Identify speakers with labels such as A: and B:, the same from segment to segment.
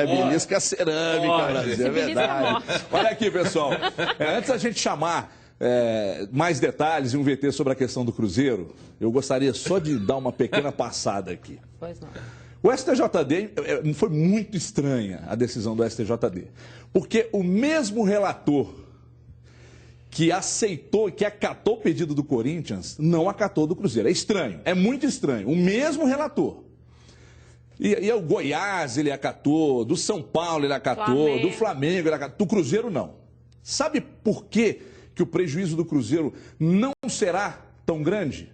A: Belisca a cerâmica, Brasil, é verdade. Olha aqui, pessoal, antes da gente chamar mais detalhes e um VT sobre a questão do Cruzeiro, eu gostaria só de dar uma pequena passada aqui.
B: Pois não.
A: O STJD, foi muito estranha a decisão do STJD, porque o mesmo relator que aceitou, que acatou o pedido do Corinthians, não acatou do Cruzeiro. É estranho, é muito estranho. O mesmo relator. E o Goiás ele acatou, do São Paulo ele acatou, do Flamengo ele acatou, do Cruzeiro não. Sabe por que o prejuízo do Cruzeiro não será tão grande?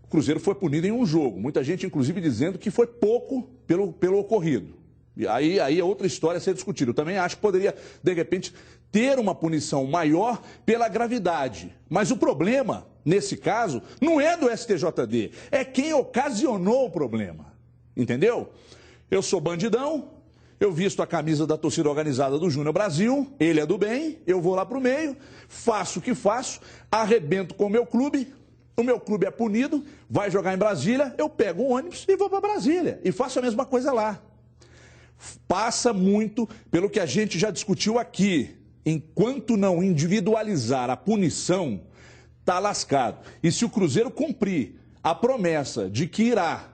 A: O Cruzeiro foi punido em um jogo. Muita gente, inclusive, dizendo que foi pouco pelo ocorrido. E aí é outra história a ser discutida. Eu também acho que poderia, de repente, ter uma punição maior pela gravidade. Mas o problema, nesse caso, não é do STJD, é quem ocasionou o problema. Entendeu? Eu sou bandidão, eu visto a camisa da torcida organizada do Júnior Brasil, ele é do bem, eu vou lá pro meio, faço o que faço, arrebento com o meu clube é punido, vai jogar em Brasília, eu pego um ônibus e vou para Brasília. E faço a mesma coisa lá. Passa muito pelo que a gente já discutiu aqui. Enquanto não individualizar a punição, tá lascado. E se o Cruzeiro cumprir a promessa de que irá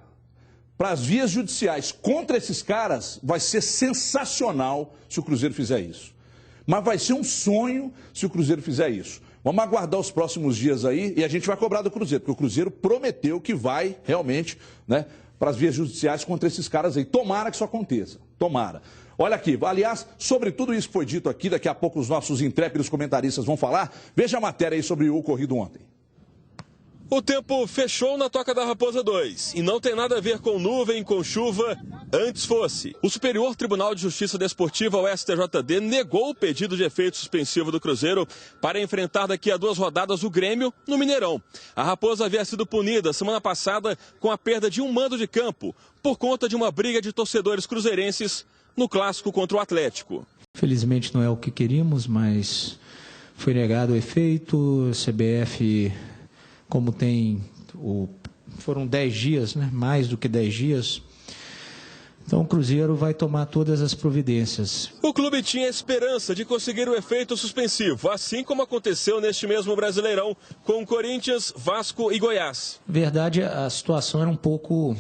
A: para as vias judiciais contra esses caras, vai ser sensacional se o Cruzeiro fizer isso. Mas vai ser um sonho se o Cruzeiro fizer isso. Vamos aguardar os próximos dias aí e a gente vai cobrar do Cruzeiro, porque o Cruzeiro prometeu que vai realmente, né, para as vias judiciais contra esses caras aí. Tomara que isso aconteça, tomara. Olha aqui, aliás, sobre tudo isso que foi dito aqui, daqui a pouco os nossos intrépidos comentaristas vão falar. Veja a matéria aí sobre o ocorrido ontem.
C: O tempo fechou na Toca da Raposa 2 e não tem nada a ver com nuvem, com chuva, antes fosse. O Superior Tribunal de Justiça Desportiva, o STJD, negou o pedido de efeito suspensivo do Cruzeiro para enfrentar daqui a 2 rodadas o Grêmio no Mineirão. A Raposa havia sido punida semana passada com a perda de um mando de campo por conta de uma briga de torcedores cruzeirenses no clássico contra o Atlético.
D: Felizmente não é o que queríamos, mas foi negado o efeito, CBF... Como foram 10 dias, né? Mais do que 10 dias, então o Cruzeiro vai tomar todas as providências.
C: O clube tinha esperança de conseguir o efeito suspensivo, assim como aconteceu neste mesmo Brasileirão com Corinthians, Vasco e Goiás.
D: Na verdade, a situação era um pouco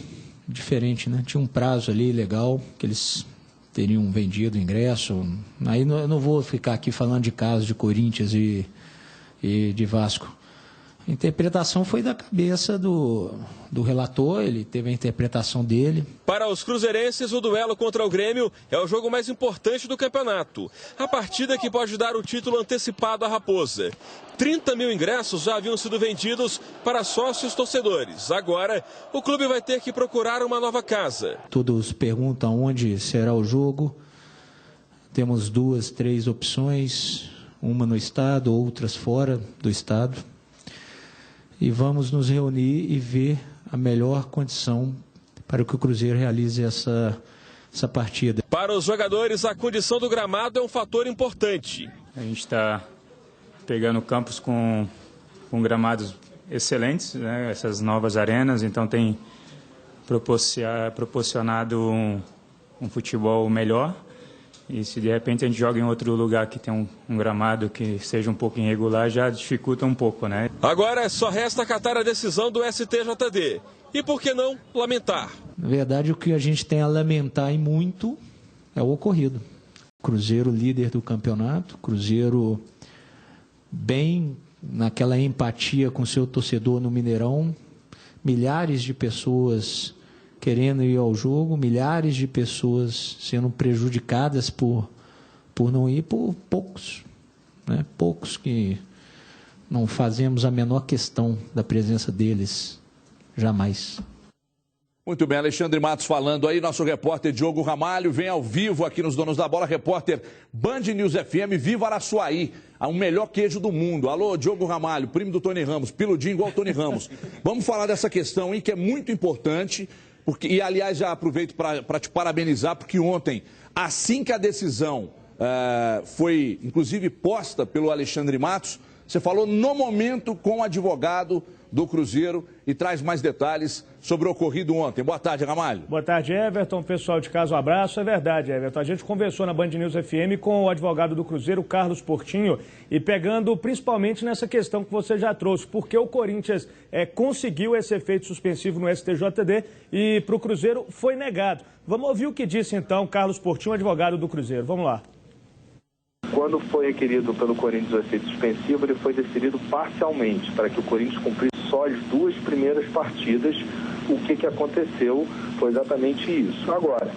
D: diferente, né? Tinha um prazo ali legal, que eles teriam vendido o ingresso. Aí eu não vou ficar aqui falando de casos de Corinthians e de Vasco. A interpretação foi da cabeça do relator, ele teve a interpretação dele.
C: Para os cruzeirenses, o duelo contra o Grêmio é o jogo mais importante do campeonato. A partida que pode dar o título antecipado à Raposa. 30 mil ingressos já haviam sido vendidos para sócios torcedores. Agora, o clube vai ter que procurar uma nova casa.
D: Todos perguntam onde será o jogo. Temos 2, 3 opções, uma no estado, outras fora do estado. E vamos nos reunir e ver a melhor condição para que o Cruzeiro realize essa partida.
C: Para os jogadores, a condição do gramado é um fator importante.
E: A gente está pegando campos com gramados excelentes, né? Essas novas arenas, então tem proporcionado um futebol melhor. E se de repente a gente joga em outro lugar que tem um gramado que seja um pouco irregular, já dificulta um pouco, né?
C: Agora só resta acatar a decisão do STJD. E por que não lamentar?
D: Na verdade, o que a gente tem a lamentar e muito é o ocorrido. Cruzeiro líder do campeonato, Cruzeiro bem naquela empatia com seu torcedor no Mineirão, milhares de pessoas querendo ir ao jogo, milhares de pessoas sendo prejudicadas por não ir, por poucos, né? Poucos que não fazemos a menor questão da presença deles, jamais.
A: Muito bem, Alexandre Matos falando aí, nosso repórter Diogo Ramalho vem ao vivo aqui nos Donos da Bola, repórter Band News FM, Viva Araçuaí, o melhor queijo do mundo. Alô, Diogo Ramalho, primo do Tony Ramos, piludinho igual o Tony Ramos. Vamos falar dessa questão aí que é muito importante. E, aliás, já aproveito para te parabenizar, porque ontem, assim que a decisão foi, inclusive, posta pelo Alexandre Matos, Você falou no momento com o advogado do Cruzeiro e traz mais detalhes sobre o ocorrido ontem. Boa tarde, Ramalho.
B: Boa tarde, Everton. Pessoal de casa, um abraço. É verdade, Everton. A gente conversou na Band News FM com o advogado do Cruzeiro, Carlos Portinho, e pegando principalmente nessa questão que você já trouxe, porque o Corinthians conseguiu esse efeito suspensivo no STJD e para o Cruzeiro foi negado. Vamos ouvir o que disse então Carlos Portinho, advogado do Cruzeiro. Vamos lá.
F: Quando foi requerido pelo Corinthians o efeito suspensivo, ele foi decidido parcialmente, para que o Corinthians cumprisse só as 2 primeiras partidas. O que aconteceu foi exatamente isso. Agora,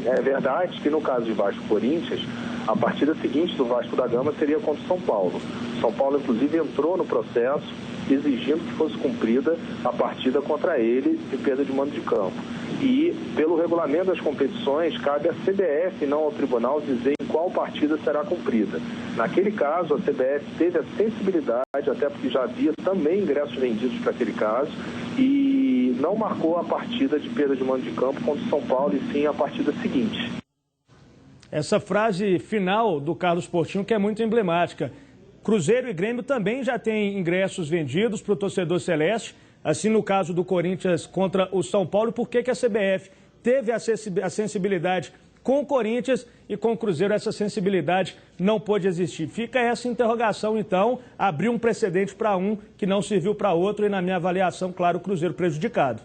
F: é verdade que no caso de Vasco-Corinthians, a partida seguinte do Vasco da Gama seria contra o São Paulo. São Paulo, inclusive, entrou no processo exigindo que fosse cumprida a partida contra ele de perda de mando de campo. E, pelo regulamento das competições, cabe à CBF, não ao tribunal, dizer em qual partida será cumprida. Naquele caso, a CBF teve a sensibilidade, até porque já havia também ingressos vendidos para aquele caso, e não marcou a partida de perda de mando de campo contra o São Paulo, e sim a partida seguinte.
B: Essa frase final do Carlos Portinho que é muito emblemática. Cruzeiro e Grêmio também já têm ingressos vendidos para o torcedor celeste, assim no caso do Corinthians contra o São Paulo. Por que a CBF teve a sensibilidade com o Corinthians e com o Cruzeiro essa sensibilidade não pôde existir? Fica essa interrogação, então, abriu um precedente para um que não serviu para outro e, na minha avaliação, claro, o Cruzeiro prejudicado.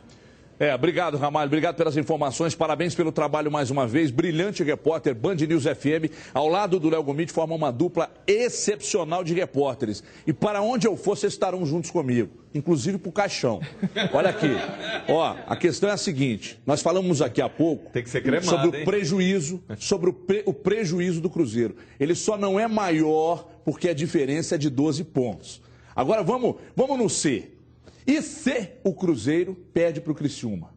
A: Obrigado, Ramalho. Obrigado pelas informações. Parabéns pelo trabalho mais uma vez. Brilhante repórter, Band News FM. Ao lado do Léo Gomide, forma uma dupla excepcional de repórteres. E para onde eu for, vocês estarão juntos comigo. Inclusive para o caixão. Olha aqui. Ó, a questão é a seguinte. Nós falamos aqui há pouco
G: tem que ser cremado,
A: sobre o prejuízo, sobre o prejuízo do Cruzeiro. Ele só não é maior porque a diferença é de 12 pontos. Agora vamos no C. E se o Cruzeiro perde para o Criciúma?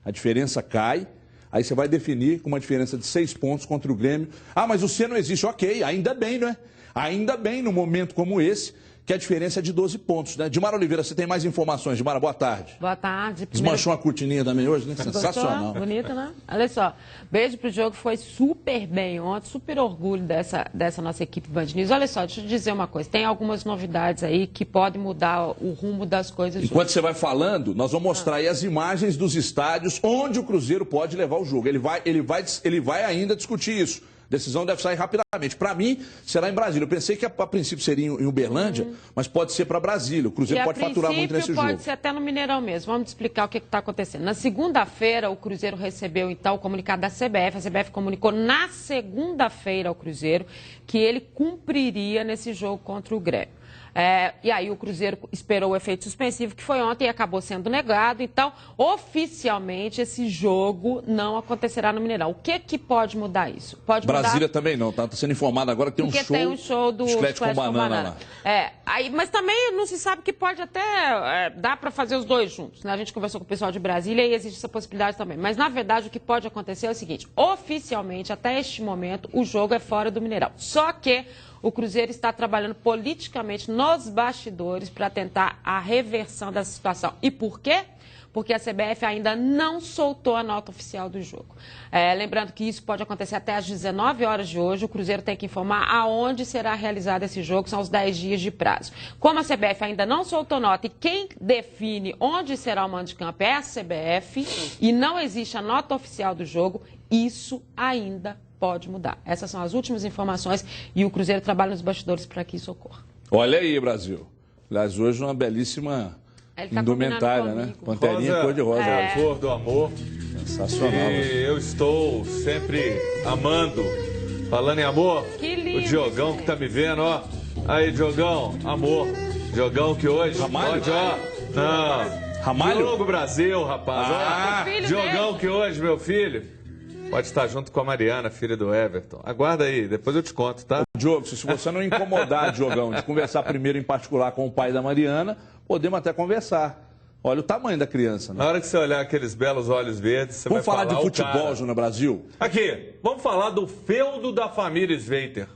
A: A diferença cai, aí você vai definir com uma diferença de 6 pontos contra o Grêmio. Ah, mas o C não existe. Ok, ainda bem, não é? Ainda bem, num momento como esse, que a diferença é de 12 pontos, né? Dimara Oliveira, você tem mais informações. Dimara, boa tarde.
H: Boa tarde.
A: Desmanchou uma cortininha também hoje, né? Sensacional.
H: Gostou? Bonita, né? Olha só, beijo pro jogo, foi super bem ontem, super orgulho dessa nossa equipe Band News. Olha só, deixa eu te dizer uma coisa, tem algumas novidades aí que podem mudar o rumo das coisas.
A: Enquanto você vai falando, nós vamos mostrar aí as imagens dos estádios onde o Cruzeiro pode levar o jogo. Ele vai ainda discutir isso. A decisão deve sair rapidamente. Para mim, será em Brasília. Eu pensei que a princípio seria em Uberlândia, mas pode ser para Brasília. O Cruzeiro pode faturar muito nesse jogo.
H: Pode ser até no Mineirão mesmo. Vamos explicar o que está acontecendo. Na segunda-feira, o Cruzeiro recebeu, então, o comunicado da CBF. A CBF comunicou na segunda-feira ao Cruzeiro que ele cumpriria nesse jogo contra o Grêmio. E aí o Cruzeiro esperou o efeito suspensivo, que foi ontem e acabou sendo negado. Então, oficialmente, esse jogo não acontecerá no Mineirão. O que pode mudar isso? Pode
A: Brasília também não, tá sendo informado agora que tem
H: porque tem um show do
A: Chiclete com banana lá.
H: Mas também não se sabe que pode até dar para fazer os dois juntos, né? A gente conversou com o pessoal de Brasília e existe essa possibilidade também. Mas, na verdade, o que pode acontecer é o seguinte: oficialmente, até este momento, o jogo é fora do Mineirão. Só que o Cruzeiro está trabalhando politicamente nos bastidores para tentar a reversão dessa situação. E por quê? Porque a CBF ainda não soltou a nota oficial do jogo. Lembrando que isso pode acontecer até às 19 horas de hoje. O Cruzeiro tem que informar aonde será realizado esse jogo, são os 10 dias de prazo. Como a CBF ainda não soltou nota e quem define onde será o mando de campo é a CBF e não existe a nota oficial do jogo, isso ainda pode mudar. Essas são as últimas informações e o Cruzeiro trabalha nos bastidores para que isso ocorra.
A: Olha aí, Brasil. Aliás, hoje uma belíssima indumentária, né? Panterinha cor-de-rosa.
G: Cor do amor.
A: Sensacional.
G: E eu estou sempre amando. Falando em amor,
H: que lindo,
G: o Diogão que tá me vendo, ó. Aí, Diogão, amor. Diogão que hoje...
A: Ramalho?
G: Pode, ó. Não.
A: Ramalho?
G: Diogo Brasil, rapaz. Diogão que hoje, meu filho... Pode estar junto com a Mariana, filha do Everton. Aguarda aí, depois eu te conto, tá?
A: Diogo, se você não incomodar, Diogão, de conversar primeiro em particular com o pai da Mariana, podemos até conversar. Olha o tamanho da criança, né?
G: Na hora que você olhar aqueles belos olhos verdes, você vai falar
A: de futebol, Júnior Brasil?
G: Aqui, vamos falar do feudo da família Sveiter.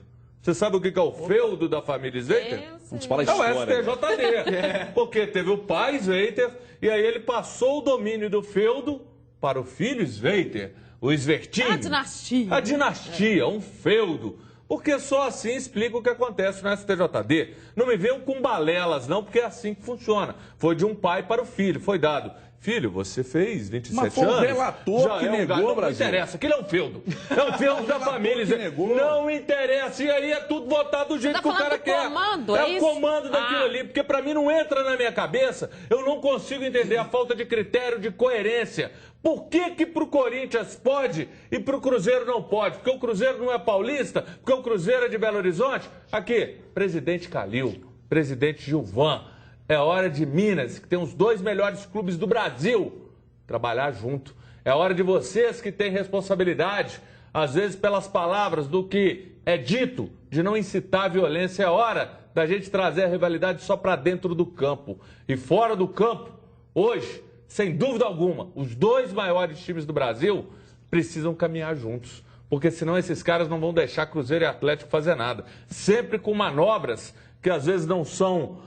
G: Você sabe o que é o feudo da família Sveiter?
A: Vamos falar história.
G: É o STJD. Porque teve o pai Sveiter e aí ele passou o domínio do feudo para o filho Sveiter. O Svertinho.
H: A dinastia.
G: A dinastia, um feudo. Porque só assim explica o que acontece no STJD. Não me venham com balelas, não, porque é assim que funciona. Foi de um pai para o filho, foi dado. Filho, você fez 27
A: Mas foi
G: anos.
A: O relator que negou, Brasil.
G: Não interessa, aquilo é um feudo. É um feudo da família. Não interessa. E aí é tudo votado do jeito que o cara quer.
H: Comando,
G: é o comando daquilo ali. Porque pra mim não entra na minha cabeça. Eu não consigo entender a falta de critério, de coerência. Por que pro Corinthians pode e pro Cruzeiro não pode? Porque o Cruzeiro não é paulista? Porque o Cruzeiro é de Belo Horizonte? Aqui, presidente Calil, presidente Gilvan. É hora de Minas, que tem os 2 melhores clubes do Brasil, trabalhar junto. É hora de vocês que têm responsabilidade, às vezes pelas palavras do que é dito, de não incitar a violência. É hora da gente trazer a rivalidade só para dentro do campo. E fora do campo, hoje, sem dúvida alguma, os 2 maiores times do Brasil precisam caminhar juntos. Porque senão esses caras não vão deixar Cruzeiro e Atlético fazer nada. Sempre com manobras que às vezes não são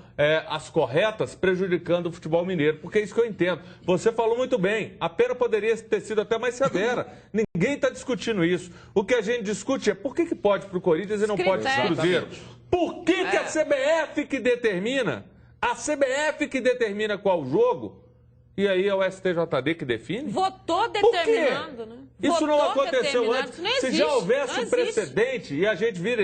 G: as corretas, prejudicando o futebol mineiro. Porque é isso que eu entendo. Você falou muito bem, a pena poderia ter sido até mais severa. Ninguém está discutindo isso. O que a gente discute é por que pode para o Corinthians e não pode para o Cruzeiro. Por que a CBF que determina? A CBF que determina qual jogo? E aí é o STJD que define?
H: Votou determinando, né?
G: Isso não aconteceu antes. Se já houvesse um precedente, e a gente vira,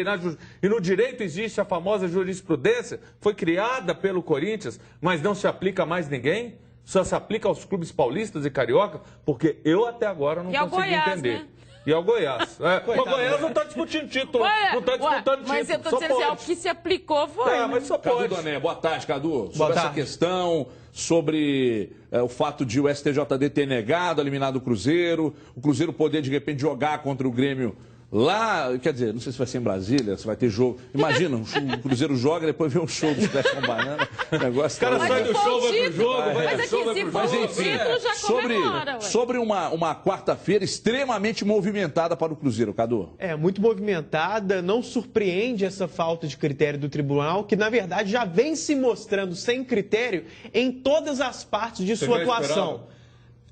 G: e no direito existe a famosa jurisprudência, foi criada pelo Corinthians, mas não se aplica a mais ninguém? Só se aplica aos clubes paulistas e carioca? Porque eu até agora não consegui entender. Né? E ao Goiás. O Goiás não está discutindo título, não está disputando título.
H: Mas eu estou dizendo assim, o que se aplicou foi.
G: Mas só pode.
A: Cadu Doné, boa tarde, Cadu. Sobre essa questão, sobre o fato de o STJD ter negado, eliminado o Cruzeiro poder, de repente, jogar contra o Grêmio lá, quer dizer, não sei se vai ser em Brasília, se vai ter jogo. Imagina, o Cruzeiro joga, depois vê um show do Splash com Banana.
G: Os caras saem do show, vai pro jogo, vai pro show, vai pro jogo.
H: Mas enfim,
A: sobre uma quarta-feira extremamente movimentada para o Cruzeiro, Cadu.
I: Muito movimentada, não surpreende essa falta de critério do tribunal, que na verdade já vem se mostrando sem critério em todas as partes de sua atuação.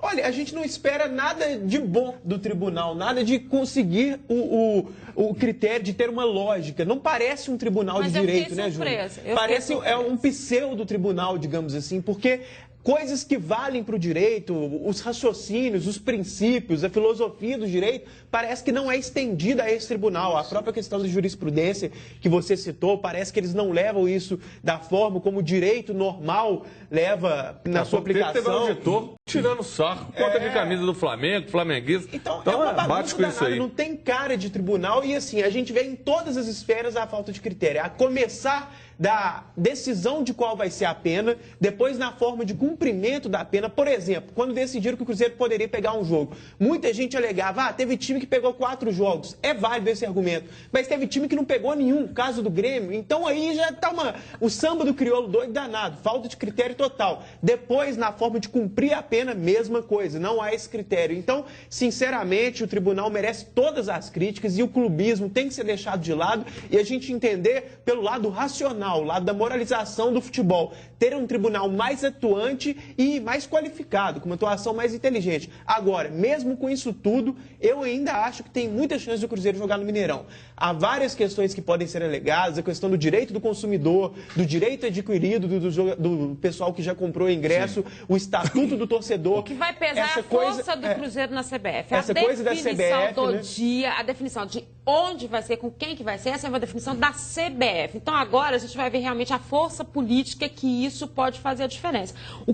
I: Olha, a gente não espera nada de bom do tribunal, nada de conseguir o critério de ter uma lógica. Não parece um tribunal de direito, né, Júnior? Parece um pseudo-tribunal, digamos assim, porque coisas que valem para o direito, os raciocínios, os princípios, a filosofia do direito, parece que não é estendida a esse tribunal. A própria questão da jurisprudência que você citou, parece que eles não levam isso da forma como o direito normal leva na sua aplicação.
G: Teve um auditor tirando sarro, conta de camisa do Flamengo, flamenguista.
I: Então é uma bagunça danada, não tem cara de tribunal e assim, a gente vê em todas as esferas a falta de critério. A começar da decisão de qual vai ser a pena, depois na forma de cumprimento da pena. Por exemplo, quando decidiram que o Cruzeiro poderia pegar um jogo, muita gente alegava, teve time que pegou 4 jogos. É válido esse argumento. Mas teve time que não pegou nenhum, caso do Grêmio. Então aí já tá o samba do crioulo doido danado, falta de critério total. Depois, na forma de cumprir a pena, mesma coisa, não há esse critério. Então, sinceramente, o tribunal merece todas as críticas e o clubismo tem que ser deixado de lado e a gente entender pelo lado racional, o lado da moralização do futebol, ter um tribunal mais atuante e mais qualificado, com uma atuação mais inteligente. Agora, mesmo com isso tudo, eu ainda acho que tem muita chance do Cruzeiro jogar no Mineirão. Há várias questões que podem ser alegadas, a questão do direito do consumidor, do direito adquirido do pessoal que já comprou ingresso, o estatuto do torcedor.
H: O que vai pesar a força do Cruzeiro na CBF.
I: Essa coisa da CBF,
H: do dia, a definição de onde vai ser, com quem que vai ser, essa é uma definição da CBF. Então agora a gente vai ver realmente a força política que isso pode fazer a diferença.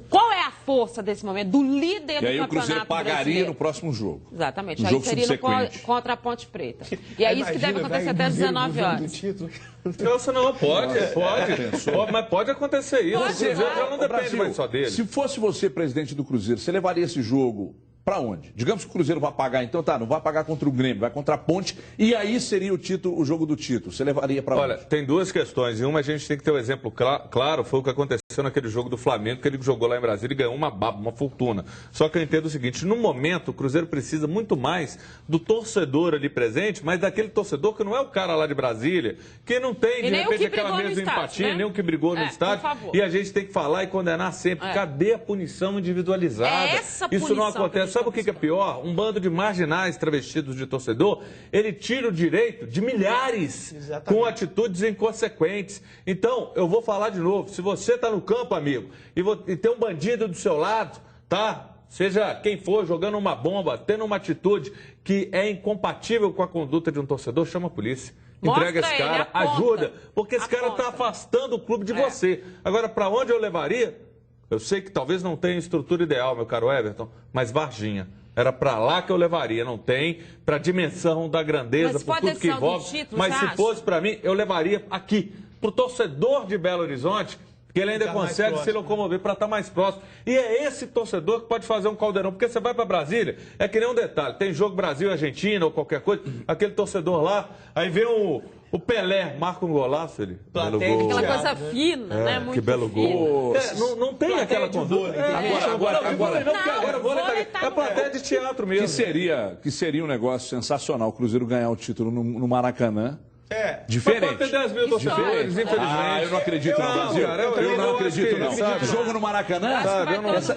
H: Qual é a força desse momento do líder do campeonato brasileiro?
A: E aí o Cruzeiro pagaria no próximo jogo.
H: Exatamente. Aí seria contra a Ponte Preta. E é isso que deve acontecer até às 19 horas.
G: Nossa, não, pode. Mas pode acontecer isso. O Cruzeiro já não depende mais só dele.
A: Se fosse você presidente do Cruzeiro, você levaria esse jogo para onde? Digamos que o Cruzeiro vai pagar, então não vai pagar contra o Grêmio, vai contra a Ponte, e aí seria o jogo do título. Você levaria para onde?
G: Olha, tem duas questões. E uma, a gente tem que ter um exemplo claro, foi o que aconteceu naquele jogo do Flamengo, que ele jogou lá em Brasília e ganhou uma fortuna. Só que eu entendo o seguinte, no momento, o Cruzeiro precisa muito mais do torcedor ali presente, mas daquele torcedor que não é o cara lá de Brasília, que não tem, de repente, aquela mesma empatia, nem o que brigou no estádio. E a gente tem que falar e condenar sempre. Cadê a punição individualizada?
H: Isso
G: não acontece. sabe o que é pior? Um bando de marginais travestidos de torcedor, ele tira o direito de milhares com atitudes inconsequentes. Então, eu vou falar de novo, se você está no campo, amigo, e tem um bandido do seu lado, tá? Seja quem for, jogando uma bomba, tendo uma atitude que é incompatível com a conduta de um torcedor, chama a polícia. Entrega esse cara, ajuda, porque esse cara está afastando o clube de você. Agora, para onde eu levaria? Eu sei que talvez não tenha estrutura ideal, meu caro Everton, mas Varginha. Era para lá que eu levaria, não tem, para a dimensão da grandeza, por tudo que envolve. Mas se fosse para mim, eu levaria aqui, para o torcedor de Belo Horizonte, que ele ainda consegue se locomover para estar mais próximo. E é esse torcedor que pode fazer um caldeirão. Porque você vai para Brasília, é que nem um detalhe. Tem jogo Brasil-Argentina ou qualquer coisa, aquele torcedor lá, aí vem o Pelé, marca um golaço, ele. Belo gol.
H: Aquela coisa fina, né? Muito
G: que belo gol. Não tem aquela conduta. Agora vôlei é plateia de teatro mesmo.
A: Que seria um negócio sensacional o Cruzeiro ganhar o título no Maracanã. Diferente.
G: Mas pode ter 10 mil torcedores, infelizmente.
A: Eu não acredito não, Brasil. Eu não acredito não. Jogo no Maracanã,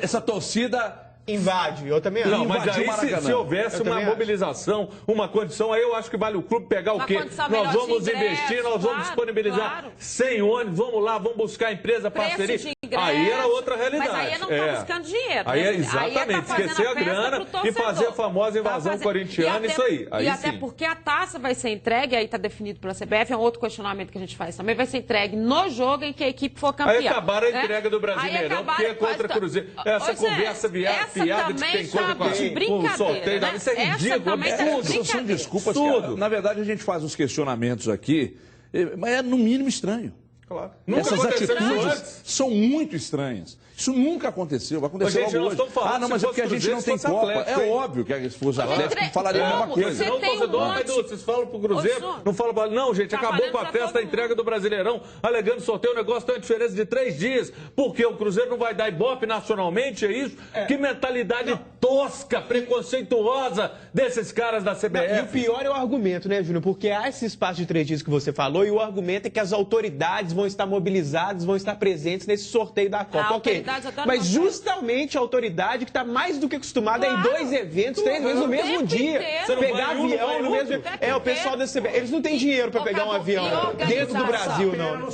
A: essa torcida
I: invade, eu também acho.
G: Não, mas aí se houvesse uma mobilização, uma condição, aí eu acho que vale o clube pegar o quê? Nós vamos investir, nós vamos disponibilizar 100 ônibus, vamos lá, vamos buscar a empresa, parceria. Aí era outra realidade.
H: Mas aí não está buscando dinheiro.
G: Aí é exatamente, esquecer a grana e fazer a famosa invasão corintiana, isso aí.
H: E até porque a taça vai ser entregue, aí está definido pela CBF, é um outro questionamento que a gente faz também, vai ser entregue no jogo em que a equipe for campeã.
G: Aí acabaram a entrega do Brasileirão, porque é contra Cruzeiro. Essa conversa piada de que tem coisa com o sorteio.
H: Né?
G: Isso é ridículo, absurdo.
A: São desculpas que, na verdade, a gente faz os questionamentos aqui, mas é no mínimo estranho.
G: Claro.
A: Essas atitudes são muito estranhas. Isso nunca aconteceu, vai acontecer logo hoje.
G: Não,
A: mas é porque a gente não tem Copa. É óbvio que se fosse Atlético, falaria a mesma coisa.
G: Não, torcedor, vocês falam pro Cruzeiro, não falam para... Não, gente, acabou com a festa, a entrega do Brasileirão, alegando sorteio, o negócio tem uma diferença de 3 dias, porque o Cruzeiro não vai dar ibope nacionalmente, é isso? Que mentalidade tosca, preconceituosa desses caras da CBF.
I: E o pior é o argumento, né, Júnior? Porque há esse espaço de 3 dias que você falou, e o argumento é que as autoridades vão estar mobilizadas, vão estar presentes nesse sorteio da Copa. Mas justamente a autoridade que está mais do que acostumada a ir 2 eventos, 3 vezes no mesmo dia. Pegar avião no mesmo... o pessoal da CBF, eles não têm dinheiro para pegar um avião dentro do Brasil, não.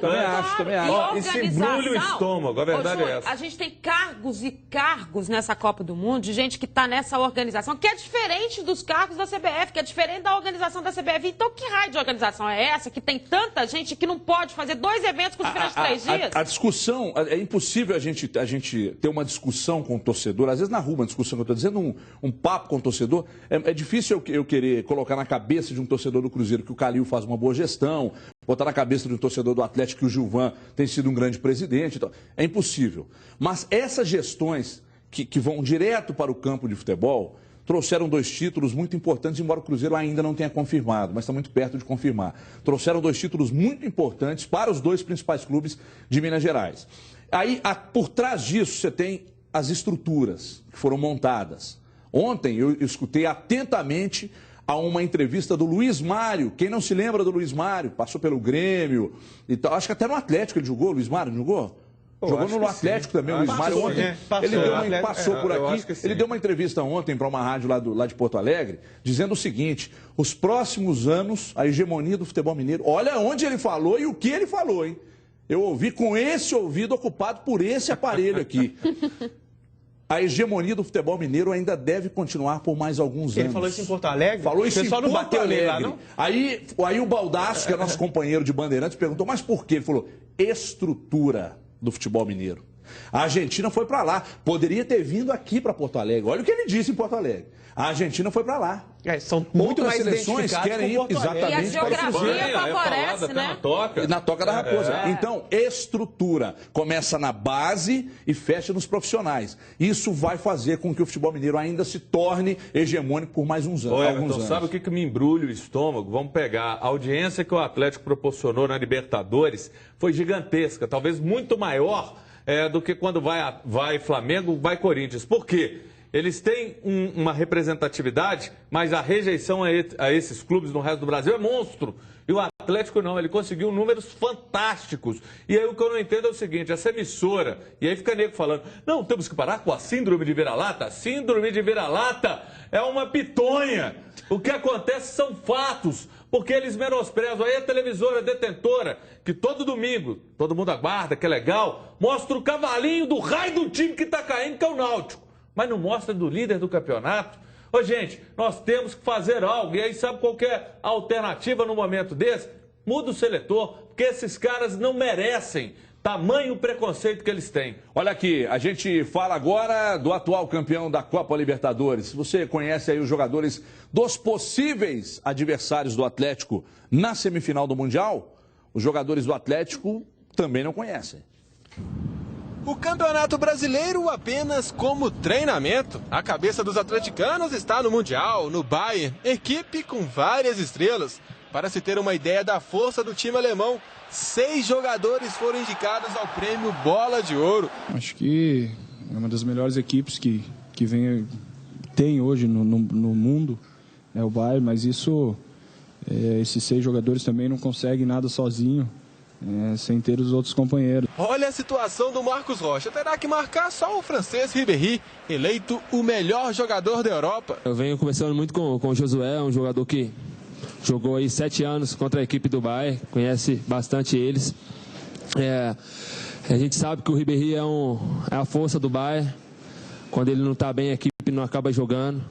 G: Também acho. Isso embrulha o estômago, a verdade é essa.
H: A gente tem cargos e cargos nessa Copa do Mundo de gente que está nessa organização, que é diferente dos cargos da CBF, que é diferente da organização da CBF. Então, que raio de organização é essa que tem tanta gente que não pode fazer 2 eventos com diferentes 3 dias?
A: A discussão, é impossível a gente ter uma discussão com o torcedor, às vezes na rua, uma discussão que eu estou dizendo, um papo com o torcedor, é difícil eu querer colocar na cabeça de um torcedor do Cruzeiro que o Calil faz uma boa gestão, botar na cabeça de um torcedor do Atlético que o Gilvan tem sido um grande presidente, então, é impossível. Mas essas gestões que vão direto para o campo de futebol trouxeram 2 títulos muito importantes, embora o Cruzeiro ainda não tenha confirmado, mas está muito perto de confirmar. Trouxeram 2 títulos muito importantes para os 2 principais clubes de Minas Gerais. Aí, por trás disso, você tem as estruturas que foram montadas. Ontem eu escutei atentamente a uma entrevista do Luiz Mário. Quem não se lembra do Luiz Mário? Passou pelo Grêmio e tal. Acho que até no Atlético ele jogou, Luiz Mário, não jogou? Jogou no Atlético também, o Luiz Mário ontem. Ele passou por aqui. Ele deu uma entrevista ontem para uma rádio lá de Porto Alegre, dizendo o seguinte: os próximos anos, a hegemonia do futebol mineiro. Olha onde ele falou e o que ele falou, hein? Eu ouvi com esse ouvido ocupado por esse aparelho aqui. A hegemonia do futebol mineiro ainda deve continuar por mais alguns anos.
I: Ele falou isso em Porto Alegre?
A: Falou isso em Porto Alegre. O pessoal não bateu
I: lá, não?
A: Aí o Baldasso, que é nosso companheiro de Bandeirantes, perguntou, mas por quê? Ele falou, estrutura do futebol mineiro. A Argentina foi para lá. Poderia ter vindo aqui para Porto Alegre. Olha o que ele disse em Porto Alegre. A Argentina foi para lá.
I: São muito mais
A: seleções querem ir exatamente
H: para o Cruzeiro. Favorece, né?
A: Na toca da raposa. Então, estrutura. Começa na base e fecha nos profissionais. Isso vai fazer com que o futebol mineiro ainda se torne hegemônico por mais uns anos.
G: Everton, sabe o que me embrulha o estômago? Vamos pegar a audiência que o Atlético proporcionou na Libertadores. Foi gigantesca, talvez muito maior do que quando vai Flamengo, vai Corinthians. Por quê? Eles têm uma representatividade, mas a rejeição a esses clubes no resto do Brasil é monstro. E o Atlético Atlético não, ele conseguiu números fantásticos. E aí o que eu não entendo é o seguinte, essa emissora, e aí fica nego falando, não, temos que parar com a síndrome de vira-lata. A síndrome de vira-lata é uma pitonha. O que acontece são fatos, porque eles menosprezam. Aí a televisora detentora, que todo domingo, todo mundo aguarda, que é legal, mostra o cavalinho do raio do time que está caindo, que é o Náutico. Mas não mostra do líder do campeonato. Ô, gente, nós temos que fazer algo. E aí, sabe qual que é a alternativa no momento desse? Muda o seletor, porque esses caras não merecem tamanho preconceito que eles têm.
A: Olha aqui, a gente fala agora do atual campeão da Copa Libertadores. Você conhece aí os jogadores dos possíveis adversários do Atlético na semifinal do Mundial? Os jogadores do Atlético também não conhecem.
C: O Campeonato Brasileiro apenas como treinamento. A cabeça dos atleticanos está no Mundial, no Bayern, equipe com várias estrelas. Para se ter uma ideia da força do time alemão, 6 jogadores foram indicados ao prêmio Bola de Ouro.
J: Acho que é uma das melhores equipes que tem hoje no mundo, é o Bayern, mas esses 6 jogadores também não conseguem nada sozinho. Sem ter os outros companheiros.
C: Olha a situação do Marcos Rocha. Terá que marcar só o francês Ribéry, eleito o melhor jogador da Europa.
K: Eu venho conversando muito com o Josué, um jogador que jogou aí 7 anos contra a equipe do Bayern, conhece bastante eles. A gente sabe que o Ribéry é a força do Bayern. Quando ele não está bem, a equipe não acaba jogando.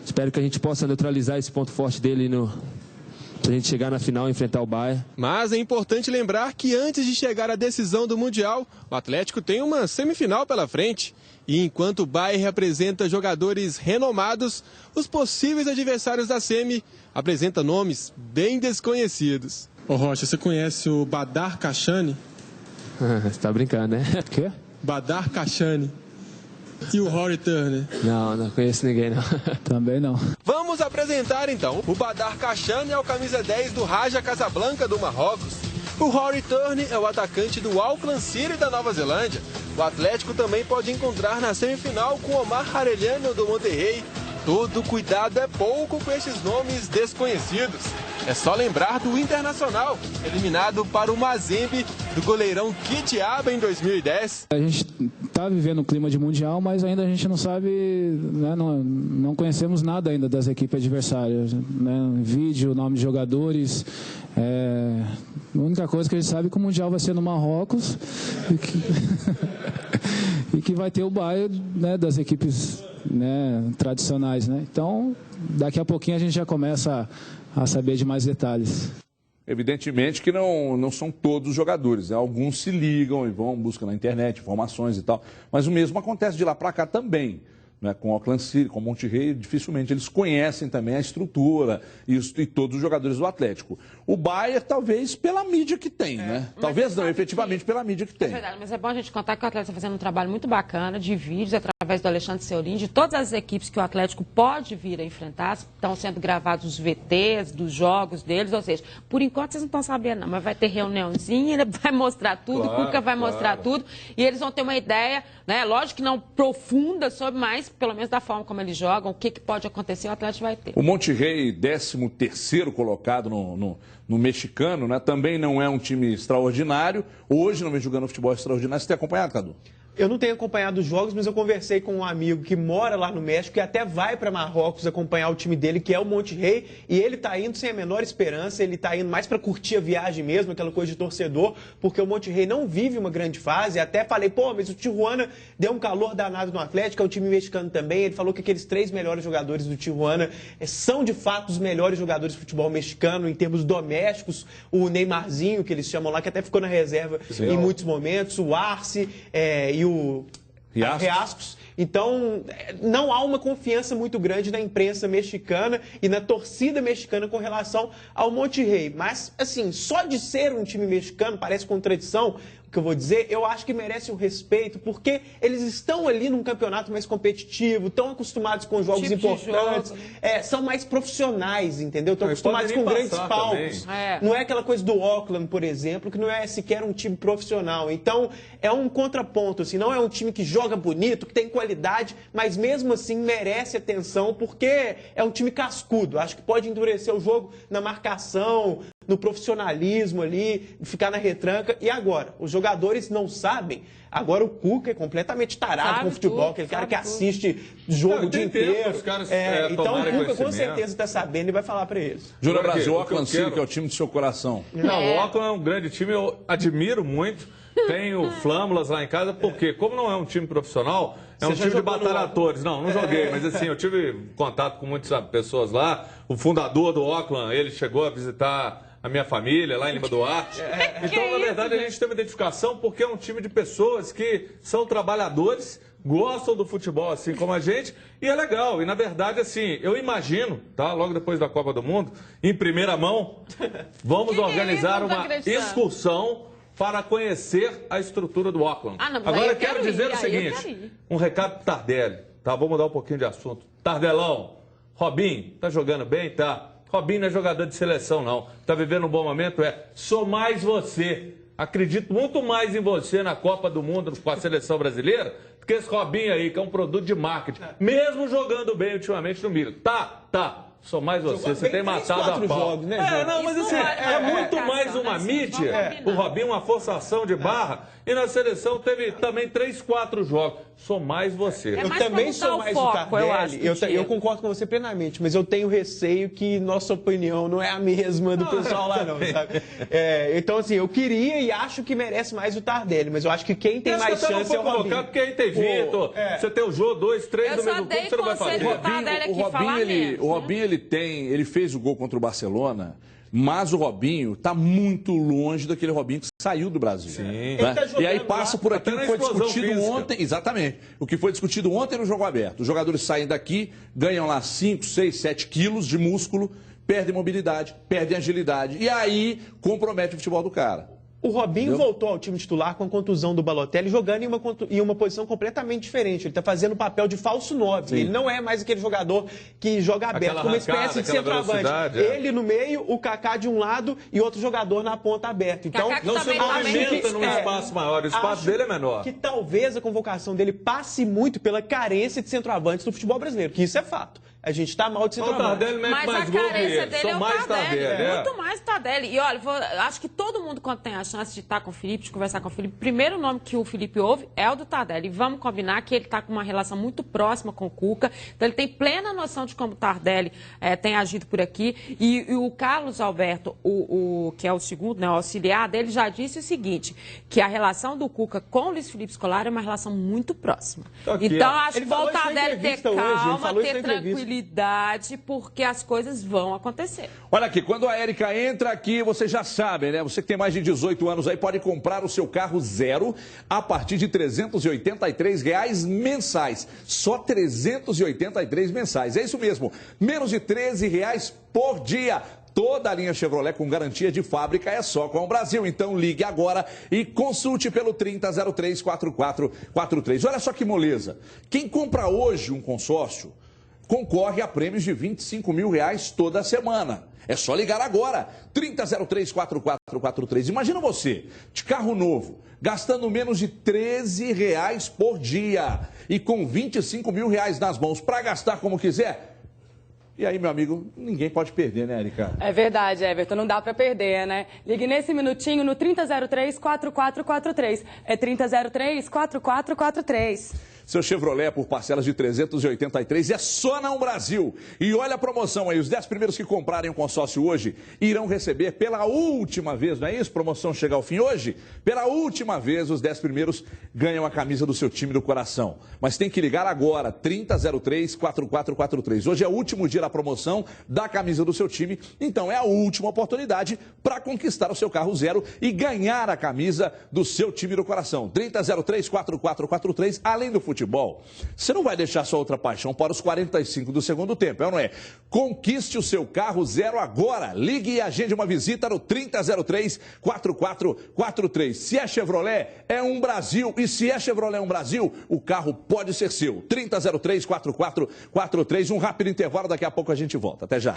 K: Espero que a gente possa neutralizar esse ponto forte dele para a gente chegar na final e enfrentar o Bayern.
C: Mas é importante lembrar que antes de chegar à decisão do Mundial, o Atlético tem uma semifinal pela frente. E enquanto o Bayern apresenta jogadores renomados, os possíveis adversários da semi apresentam nomes bem desconhecidos.
J: Ô Rocha, você conhece o Badar Kachani?
K: Você tá brincando, né?
J: O quê? Badar Kachani. E o Rory Turner?
K: Não conheço ninguém, não.
J: Também não.
C: Vamos apresentar, então, o Badar Kachani é o camisa 10 do Raja Casablanca do Marrocos. O Rory Turner é o atacante do Auckland City da Nova Zelândia. O Atlético também pode encontrar na semifinal com Omar Arellano do Monterrey. Todo cuidado é pouco com esses nomes desconhecidos. É só lembrar do Internacional, eliminado para o Mazembe do goleirão Kitiaba em 2010.
J: A gente está vivendo um clima de Mundial, mas ainda a gente não sabe, né, não conhecemos nada ainda das equipes adversárias. Né? Vídeo, nome de jogadores. A única coisa que a gente sabe é que o Mundial vai ser no Marrocos e que vai ter o Bayern, né, das equipes, né, tradicionais. Né? Então, daqui a pouquinho a gente já começa a saber de mais detalhes.
A: Evidentemente que não são todos os jogadores, né? Alguns se ligam e vão, buscam na internet informações e tal, mas o mesmo acontece de lá para cá também. Né, com o Auckland City, com o Monterrey, dificilmente eles conhecem também a estrutura e todos os jogadores do Atlético. O Bayern, talvez, pela mídia que tem, né? Talvez não, efetivamente, pela mídia que tem.
H: É verdade, mas é bom a gente contar que o Atlético está fazendo um trabalho muito bacana de vídeos através do Alexandre Seolim, de todas as equipes que o Atlético pode vir a enfrentar. Estão sendo gravados os VTs dos jogos deles, ou seja, por enquanto vocês não estão sabendo não, mas vai ter reuniãozinha, ele vai mostrar tudo, o Cuca vai mostrar tudo, e eles vão ter uma ideia, né? Lógico que não profunda sobre, mas pelo menos da forma como eles jogam, o que pode acontecer, o Atlético vai ter.
A: O Monterrey, 13º colocado no mexicano, né? Também não é um time extraordinário. Hoje não vem jogando futebol extraordinário. Você tem acompanhado, Cadu?
I: Eu não tenho acompanhado os jogos, mas eu conversei com um amigo que mora lá no México e até vai para Marrocos acompanhar o time dele, que é o Monterrey, e ele está indo sem a menor esperança, ele está indo mais para curtir a viagem mesmo, aquela coisa de torcedor, porque o Monterrey não vive uma grande fase. Até falei, mas o Tijuana deu um calor danado no Atlético, é um time mexicano também. Ele falou que aqueles 3 melhores jogadores do Tijuana são de fato os melhores jogadores de futebol mexicano em termos domésticos. O Neymarzinho, que eles chamam lá, que até ficou na reserva em muitos momentos, o Arce e o Riascos. Então, não há uma confiança muito grande na imprensa mexicana e na torcida mexicana com relação ao Monterrey. Mas, assim, só de ser um time mexicano, parece contradição, o que eu vou dizer, eu acho que merece o respeito, porque eles estão ali num campeonato mais competitivo, estão acostumados com jogos importantes, são mais profissionais, entendeu? Estão acostumados com grandes palcos. Não é aquela coisa do Auckland, por exemplo, que não é sequer um time profissional. Então, é um contraponto, assim, não é um time que joga bonito, que tem qualidade, mas mesmo assim merece atenção, porque é um time cascudo. Acho que pode endurecer o jogo na marcação, no profissionalismo ali, ficar na retranca. E agora? Os jogadores não sabem. Agora o Cuca é completamente tarado com o futebol, aquele cara que assiste jogo o dia inteiro. Então o Cuca com certeza está sabendo e vai falar para eles.
A: Júnior Brasil, o Auckland City, que é o time do seu coração.
G: Não, o Auckland é um grande time, eu admiro muito. Tenho Flâmulas lá em casa, porque como não é um time profissional, é um time de batalhadores. Não joguei, mas assim, eu tive contato com muitas pessoas lá. O fundador do Auckland, ele chegou a visitar a minha família lá em Lima Duarte. Então, na verdade, a gente tem uma identificação porque é um time de pessoas que são trabalhadores, gostam do futebol assim como a gente, e é legal. E, na verdade, assim, eu imagino, tá? Logo depois da Copa do Mundo, em primeira mão, vamos organizar uma excursão para conhecer a estrutura do Auckland. Agora, eu quero dizer o seguinte, um recado para o Tardelli, tá? Vou mudar um pouquinho de assunto. Tardelão, Robinho, tá jogando bem? Tá. Robinho não é jogador de seleção, não. Tá vivendo um bom momento? Sou mais você. Acredito muito mais em você na Copa do Mundo com a seleção brasileira do que esse Robinho aí, que é um produto de marketing. Mesmo jogando bem ultimamente no milho. Tá. Sou mais você. Você tem matado a pau.
I: Jogos, né,
G: não, mas assim, é muito mais uma mídia. O Robinho, uma forçação de barra. E na seleção teve também 3, 4 jogos. Sou mais você.
I: Eu também sou mais o Tardelli. Eu concordo com você plenamente, mas eu tenho receio que nossa opinião não é a mesma do pessoal lá, não, sabe? Então, assim, eu queria e acho que merece mais o Tardelli, mas eu acho que quem tem mais chance é o Robinho.
G: Porque aí tem Vitor, você tem o Jô, 2, 3 do mesmo clube, você não vai fazer.
A: O Robinho, ele fez o gol contra o Barcelona, mas o Robinho está muito longe daquele Robinho que saiu do Brasil.
G: Sim.
A: Né? E aí passa por aquilo que foi discutido ontem. Exatamente. O que foi discutido ontem no jogo aberto. Os jogadores saem daqui, ganham lá 5, 6, 7 quilos de músculo, perdem mobilidade, perdem agilidade. E aí compromete o futebol do cara.
I: O Robinho voltou ao time titular com a contusão do Balotelli, jogando em uma posição completamente diferente. Ele está fazendo o papel de falso 9. Ele não é mais aquele jogador que joga aberto, como uma espécie de centroavante. Ele no meio, o Kaká de um lado e outro jogador na ponta aberta. Então,
G: não se movimenta num espaço maior, o espaço dele é menor.
I: Que talvez a convocação dele passe muito pela carência de centroavantes do futebol brasileiro, que isso é fato. A gente está mal de centroavante.
H: Mas a carência dele é o Tardelli. Muito mais Tardelli. E olha, acho que todo mundo, quando tem a chance de estar com o Felipe, de conversar com o Felipe, o primeiro nome que o Felipe ouve é o do Tardelli. E vamos combinar que ele está com uma relação muito próxima com o Cuca. Então ele tem plena noção de como o Tardelli tem agido por aqui. E o Carlos Alberto, que é o segundo, né, o auxiliar dele, já disse o seguinte, que a relação do Cuca com o Luiz Felipe Scolari é uma relação muito próxima. Então acho que o Tardelli ter calma, ter tranquilidade, porque as coisas vão acontecer.
A: Olha aqui, quando a Érica entra aqui, você já sabe, né? Você que tem mais de 18 anos aí pode comprar o seu carro zero a partir de R$ 383 mensais. Só R$ 383 mensais. É isso mesmo, menos de R$ 13 por dia. Toda a linha Chevrolet com garantia de fábrica é só com o Brasil. Então ligue agora e consulte pelo 3003-4443. Olha só que moleza. Quem compra hoje um consórcio concorre a prêmios de R$ 25 mil toda semana. É só ligar agora, 3003-4443. Imagina você, de carro novo, gastando menos de R$ 13 por dia e com R$ 25 mil nas mãos para gastar como quiser. E aí, meu amigo, ninguém pode perder, né, Érica?
L: É verdade, Everton, não dá para perder, né? Ligue nesse minutinho no 3003-4443. É 3003-4443.
A: Seu Chevrolet por parcelas de 383 é só na Brasil. E olha a promoção aí, os 10 primeiros que comprarem um consórcio hoje irão receber pela última vez, não é isso? Promoção chega ao fim hoje? Pela última vez, os 10 primeiros ganham a camisa do seu time do coração. Mas tem que ligar agora, 3003-4443. Hoje é o último dia da promoção da camisa do seu time, então é a última oportunidade para conquistar o seu carro zero e ganhar a camisa do seu time do coração. 3003-4443, além do futebol. Você não vai deixar sua outra paixão para os 45 do segundo tempo, é ou não é? Conquiste o seu carro zero agora. Ligue e agende uma visita no 3003-4443. Se é Chevrolet, é um Brasil. E se é Chevrolet um Brasil, o carro pode ser seu. 3003-4443. Um rápido intervalo, daqui a pouco a gente volta. Até já.